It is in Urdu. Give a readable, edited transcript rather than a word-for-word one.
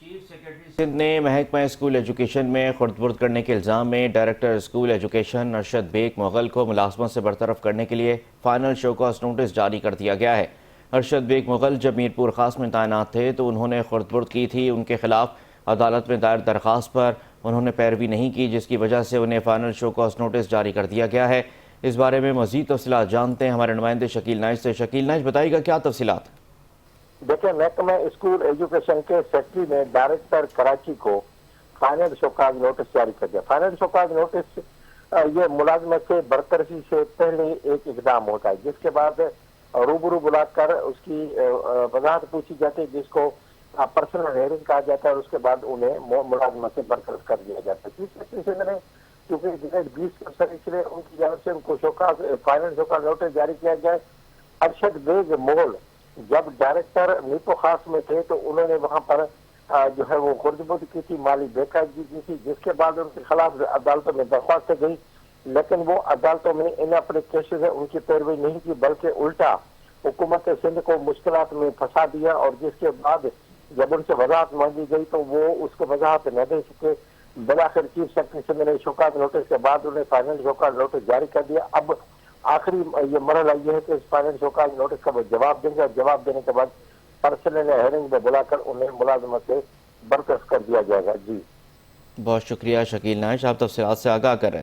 چیف سیکرٹری سندھ نے محکمہ اسکول ایجوکیشن میں خرد برد کرنے کے الزام میں director school education Arshad Baig Mughal کو ملازمت سے برطرف کرنے کے لیے فائنل شو کاز نوٹس جاری کر دیا گیا ہے۔ ارشد بیگ مغل جب میرپور خاص میں تعینات تھے تو انہوں نے خرد برد کی تھی۔ ان کے خلاف عدالت میں دائر درخواست پر انہوں نے پیروی نہیں کی، جس کی وجہ سے انہیں فائنل شو کاز نوٹس جاری کر دیا گیا ہے۔ اس بارے میں مزید تفصیلات جانتے ہیں ہمارے نمائندے شکیل نائش سے۔ شکیل نائش، بتائیے گا کیا تفصیلات؟ دیکھیں، محکمہ اسکول ایجوکیشن کے سیکرٹری نے ڈائریکٹر کراچی کو فائنل شوکاز نوٹس جاری کر دیا۔ فائنل شوکاز نوٹس یہ ملازمت سے برطرفی سے پہلے ایک اقدام ہوتا ہے، جس کے بعد روبرو بلا کر اس کی وضاحت پوچھی جاتی ہے، جس کو پرسنل ہیئرنگ کہا جاتا ہے، اور اس کے بعد انہیں ملازمت سے برطرف کر دیا جاتا ہے۔ چیف سیکرٹری سے کیونکہ جنہیں 20 تاریخ سے ان کی جانب سے ان کو فائنل شوکاز نوٹس جاری کیا جائے۔ ارشد بیگ مغل جب ڈائریکٹر میپو خاص میں تھے تو انہوں نے وہاں پر جو ہے وہ خرد برد کی تھی، مالی بے قاعدگی کی تھی، جس کے بعد ان کے خلاف عدالتوں میں درخواست گئی، لیکن وہ عدالتوں میں انہیں اپنے کیسز ان کی پیروی نہیں کی، بلکہ الٹا حکومت سندھ کو مشکلات میں پھنسا دیا، اور جس کے بعد جب ان سے وضاحت مانگی گئی تو وہ اس کو وضاحت نہ دے سکے۔ بلاخر چیف سیکرٹری سندھ نے شوکاز نوٹس کے بعد انہیں فائنل شوکاز نوٹس جاری کر دیا۔ اب آخری یہ مرحلہ یہ ہے کہ اس فائنل شوکاز نوٹس کا وہ جواب دیں گے، اور جواب دینے کے بعد پرسنل ہیئرنگ میں بلا کر انہیں ملازمت سے برطرف کر دیا جائے گا۔ جی بہت شکریہ شکیل نائش، آپ تفصیلات سے آگاہ کر رہے ہیں۔